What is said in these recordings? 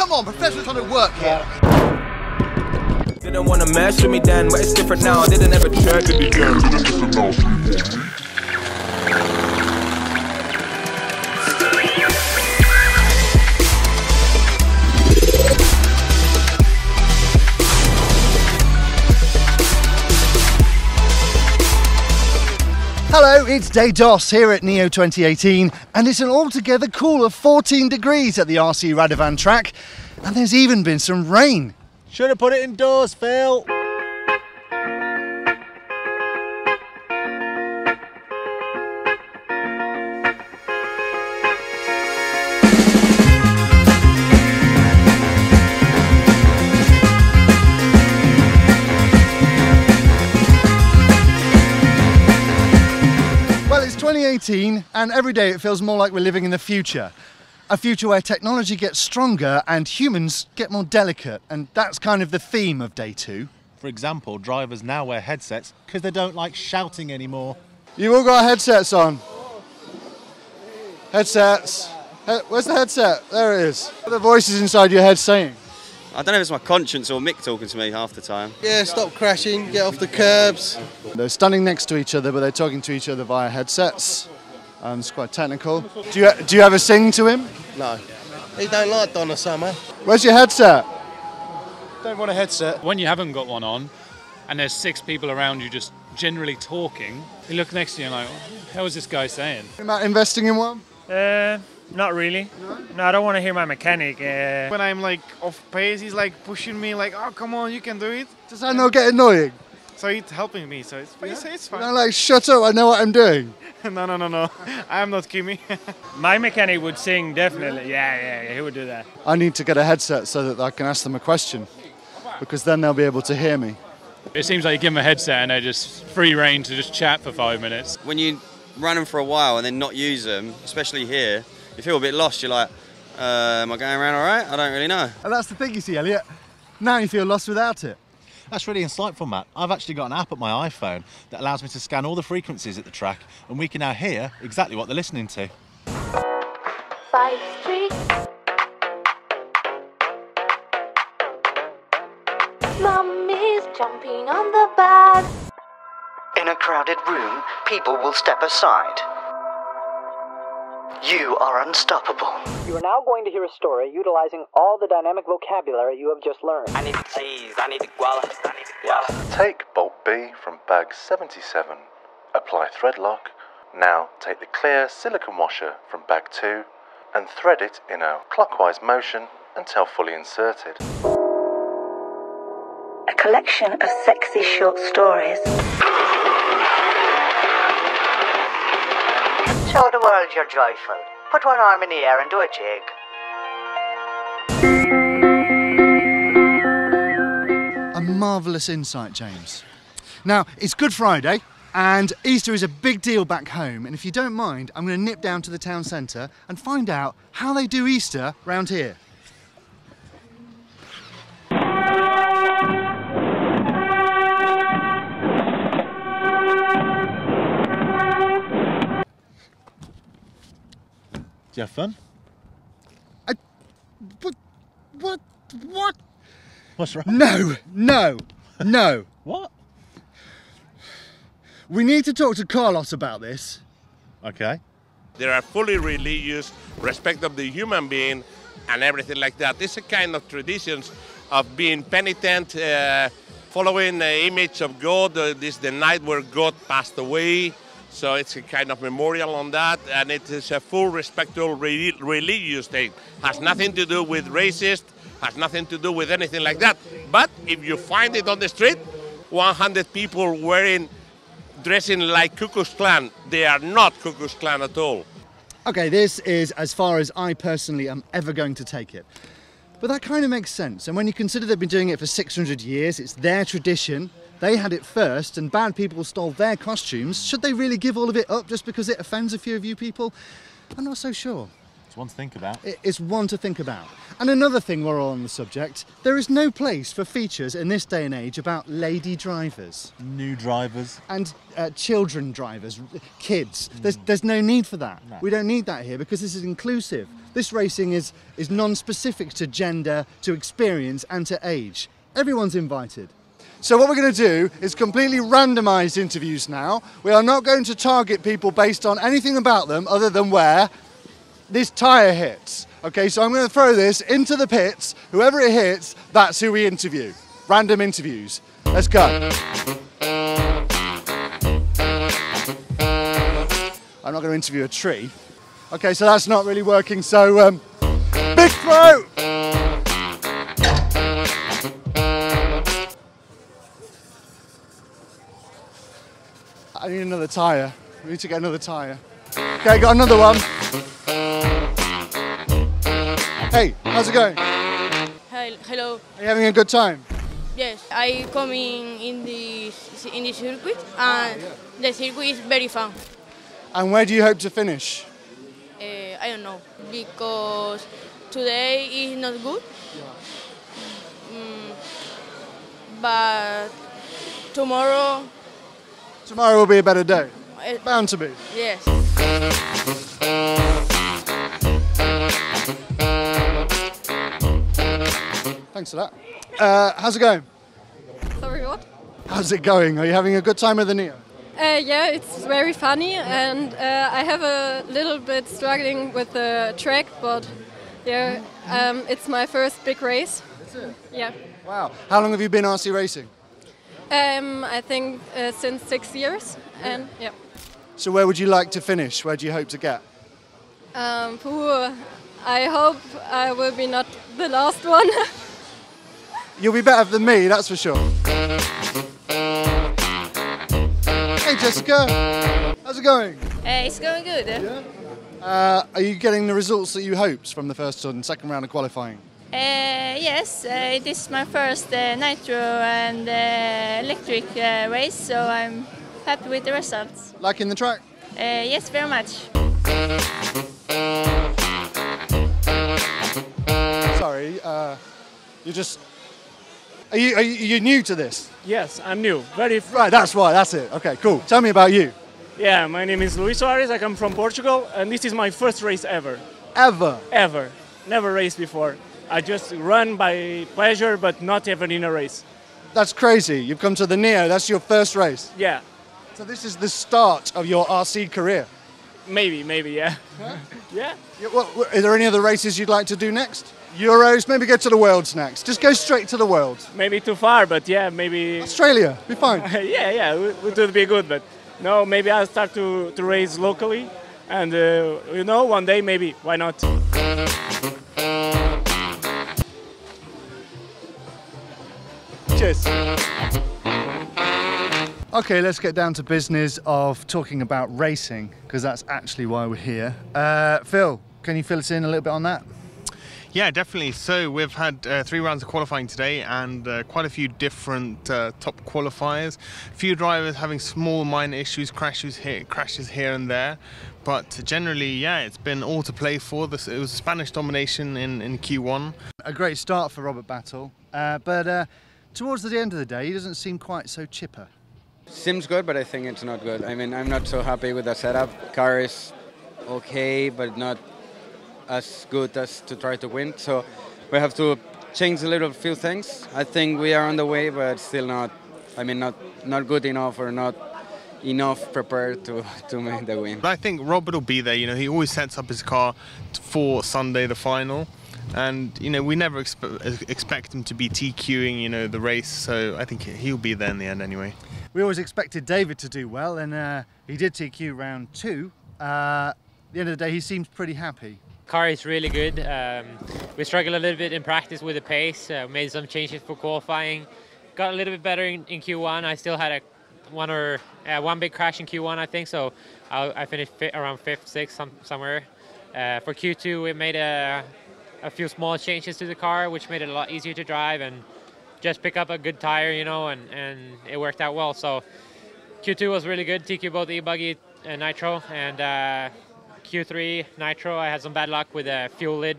Come on, professionals trying to work here. Didn't want to mess with me then, but it's different now. I didn't ever try to be done. Hello, it's Day DOS here at Neo 2018, and it's an altogether cooler 14 degrees at the RC Radovan track, and there's even been some rain. Should have put it indoors, Phil. Well, it's 2018, and every day it feels more like we're living in the future. A future where technology gets stronger and humans get more delicate, and that's kind of the theme of Day 2. For example, drivers now wear headsets because they don't like shouting anymore. You all got headsets on? Headsets. Where's the headset? There it is. What are the voices inside your head saying? I don't know if it's my conscience or Mick talking to me half the time. Yeah, stop crashing, get off the curbs. They're standing next to each other, but they're talking to each other via headsets. It's quite technical. Do you ever sing to him? No. He don't like Donna Summer. Where's your headset? Don't want a headset. When you haven't got one on and there's 6 people around you just generally talking, you look next to you and like, what the hell is this guy saying? About investing in one? Not really. No, I don't want to hear my mechanic. When I'm like off pace, he's like pushing me like, oh, come on, you can do it. Does that not get annoying? So he's helping me, so it's fine. I'm like, shut up, I know what I'm doing. No. I am not Kimi. My mechanic would sing, definitely. Yeah, he would do that. I need to get a headset so that I can ask them a question, because then they'll be able to hear me. It seems like you give them a headset and they're just free reign to just chat for 5 minutes. When you run them for a while and then not use them, especially here, you feel a bit lost. You're like, am I going around all right? I don't really know. And that's the thing, you see, Elliot. Now you feel lost without it. That's really insightful, Matt. I've actually got an app at my iPhone that allows me to scan all the frequencies at the track, and we can now hear exactly what they're listening to. 5 Street. Mummy's jumping on the bed. In a crowded room, people will step aside. You are unstoppable. You are now going to hear a story utilizing all the dynamic vocabulary you have just learned. I need cheese, I need guala, I need guala. Take bolt B from bag 77. Apply thread lock. Now take the clear silicone washer from bag 2 and thread it in a clockwise motion until fully inserted. A collection of sexy short stories. Show the world you're joyful. Put one arm in the air and do a jig. A marvellous insight, James. Now, it's Good Friday, and Easter is a big deal back home, and if you don't mind, I'm going to nip down to the town centre and find out how they do Easter round here. Do you have fun? What? What's wrong? No. What? We need to talk to Carlos about this. Okay. They are fully religious, respect of the human being and everything like that. It's a kind of traditions of being penitent, following the image of God. This is the night where God passed away. So it's a kind of memorial on that, and it is a full respectful religious thing. Has nothing to do with racist, has nothing to do with anything like that. But if you find it on the street, 100 people dressing like Ku Klux Klan, they are not Ku Klux Klan at all. Okay, this is as far as I personally am ever going to take it. But that kind of makes sense, and when you consider they've been doing it for 600 years, it's their tradition. They had it first, and bad people stole their costumes. Should they really give all of it up just because it offends a few of you people? I'm not so sure. It's one to think about. It's one to think about. And another thing, we're all on the subject, there is no place for features in this day and age about lady drivers. New drivers. And children drivers, kids. There's no need for that. No. We don't need that here because this is inclusive. This racing is non-specific to gender, to experience and to age. Everyone's invited. So what we're going to do is completely randomised interviews now. We are not going to target people based on anything about them other than where this tyre hits. Okay, so I'm going to throw this into the pits. Whoever it hits, that's who we interview. Random interviews. Let's go. I'm not going to interview a tree. Okay, so that's not really working, so big throw! I need another tyre. We need to get another tyre. Okay, got another one. Hey, how's it going? Hi, hello. Are you having a good time? Yes, I coming in the circuit, and the circuit is very fun. And where do you hope to finish? I don't know, because today is not good. But tomorrow will be a better day. Bound to be. Yes. Thanks for that. How's it going? Sorry, what? How's it going? Are you having a good time with the Neo? Yeah, it's very funny, and I have a little bit struggling with the track, but yeah, it's my first big race. Is it? Yeah. Wow. How long have you been RC racing? I think since 6 years, and yeah. So where would you like to finish? Where do you hope to get? I hope I will be not the last one. You'll be better than me, that's for sure. Hey Jessica, how's it going? It's going good. Yeah? Are you getting the results that you hoped from the first and second round of qualifying? Yes, it is my first nitro and electric race, so I'm happy with the results. Liking the track? Yes, very much. Sorry, you just... Are you new to this? Yes, I'm new. Right, that's why, that's it. Okay, cool. Tell me about you. Yeah, my name is Luis Soares, I come from Portugal, and this is my first race ever. Ever? Ever. Never raced before. I just run by pleasure, but not ever in a race. That's crazy. You've come to the Neo, that's your first race? Yeah. So this is the start of your RC career? Maybe, yeah. Yeah. Are there any other races you'd like to do next? Euros, maybe go to the Worlds next. Just go straight to the Worlds. Maybe too far, but yeah, maybe... Australia, be fine. yeah, it would be good, but no, maybe I'll start to race locally, and you know, one day maybe, why not? Cheers. Okay, let's get down to business of talking about racing, because that's actually why we're here. Phil, can you fill us in a little bit on that? Yeah, definitely. So we've had 3 rounds of qualifying today, and quite a few different top qualifiers. A few drivers having small minor issues, crashes here and there. But generally, yeah, it's been all to play for. It was Spanish domination in Q1. A great start for Robert Battle, but towards the end of the day, he doesn't seem quite so chipper. Seems good, but I think it's not good. I mean, I'm not so happy with the setup. Car is okay, but not as good as to try to win. So we have to change a few things. I think we are on the way, but still not. I mean, not good enough or not enough prepared to make the win. But I think Robert will be there. You know, he always sets up his car for Sunday, the final. And, you know, we never expect him to be TQing, you know, the race. So I think he'll be there in the end anyway. We always expected David to do well, and he did TQ round 2. At the end of the day, he seems pretty happy. Car is really good. We struggled a little bit in practice with the pace. Made some changes for qualifying. Got a little bit better in Q1. I still had one big crash in Q1, I think. So I finished around 5th, 6th, somewhere. For Q2, we made a few small changes to the car, which made it a lot easier to drive and just pick up a good tire, you know, and it worked out well. So Q2 was really good. TQ both e-buggy and nitro, and Q3 Nitro, I had some bad luck with the fuel lid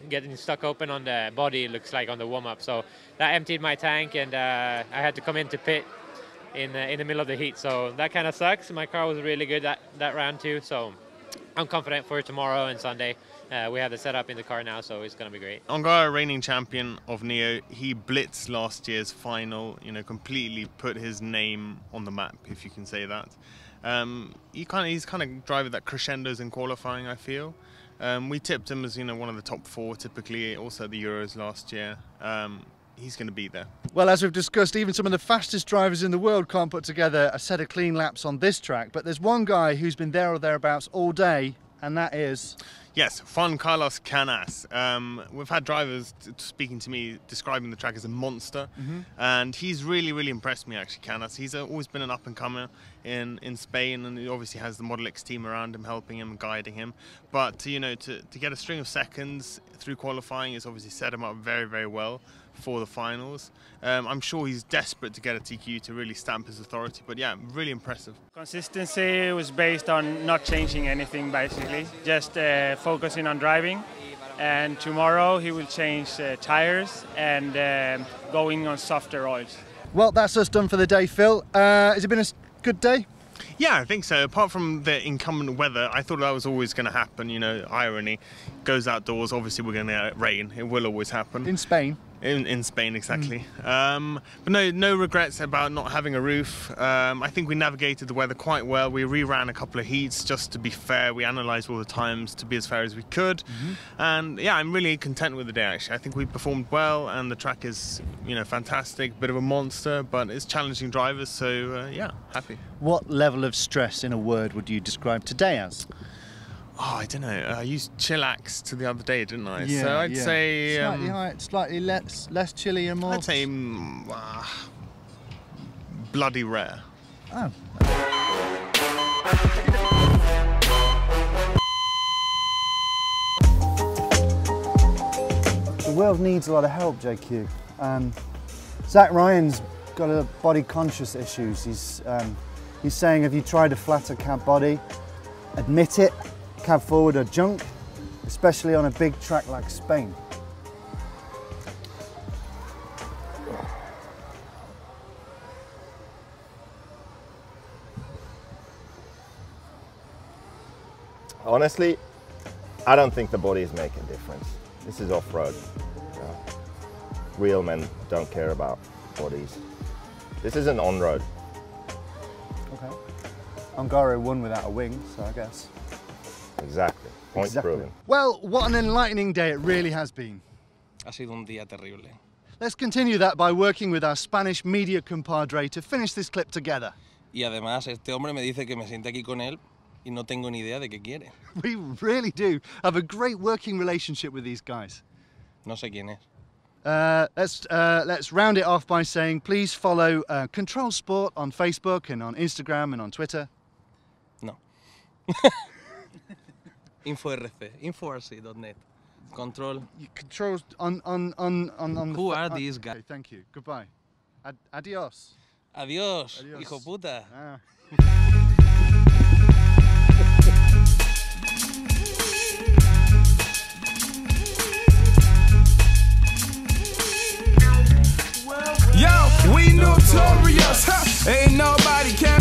getting stuck open on the body, it looks like, on the warm-up. So that emptied my tank, and I had to come into pit in the middle of the heat. So that kind of sucks. My car was really good that round too. So I'm confident for tomorrow and Sunday. We have the setup in the car now, so it's going to be great. Ongaro, reigning champion of Neo, he blitzed last year's final, you know, completely put his name on the map, if you can say that. He's kind of driving that crescendos in qualifying, I feel. We tipped him as, you know, one of the top 4 typically, also at the Euros last year. He's going to be there. Well, as we've discussed, even some of the fastest drivers in the world can't put together a set of clean laps on this track, but there's one guy who's been there or thereabouts all day, and that is... Yes, Juan Carlos Canas. We've had drivers speaking to me describing the track as a monster, and he's really, really impressed me, actually, Canas. He's always been an up-and-comer in Spain, and he obviously has the Model X team around him, helping him, guiding him. But, you know, to get a string of seconds through qualifying has obviously set him up very, very well for the finals. I'm sure he's desperate to get a TQ to really stamp his authority, but yeah, really impressive. Consistency was based on not changing anything, basically, just focusing on driving. And tomorrow he will change tires and going on softer oils. Well, that's us done for the day, Phil. Has it been a good day? Yeah, I think so. Apart from the inclement weather, I thought that was always going to happen, you know, irony. Goes outdoors, obviously we're going to get rain. It will always happen. In Spain? In Spain, exactly. But no regrets about not having a roof. I think we navigated the weather quite well. We reran a couple of heats just to be fair. We analysed all the times to be as fair as we could. And yeah, I'm really content with the day, actually. I think we performed well, and the track is, you know, fantastic. Bit of a monster, but it's challenging drivers, so yeah, happy. What level of stress, in a word, would you describe today as? Oh, I don't know. I used chillaxed the other day, didn't I? Yeah, so I'd say slightly less chilly and more. I'd say bloody rare. Oh. The world needs a lot of help, JQ. Zach Ryan's got a body conscious issues. He's saying, have you tried a flatter cab body? Admit it. Cab forward are junk, especially on a big track like Spain. Honestly, I don't think the bodies make a difference. This is off-road. Real men don't care about bodies. This isn't on-road. Okay. Ongaro won without a wing, so I guess. Exactly. Point proven. Well, what an enlightening day it really has been. Ha sido un día terrible. Let's continue that by working with our Spanish media compadre to finish this clip together. Y además, este hombre me dice que me siente aquí con él y no tengo ni idea de qué quiere. We really do have a great working relationship with these guys. No sé quién es. Let's round it off by saying please follow Control Sport on Facebook and on Instagram and on Twitter. No. InfoRC.net. Control. Controls on the. Who are these guys? Okay, thank you. Goodbye. Adios. Adiós, hijo puta. Ah. Yo, we notorious, huh? Ain't nobody can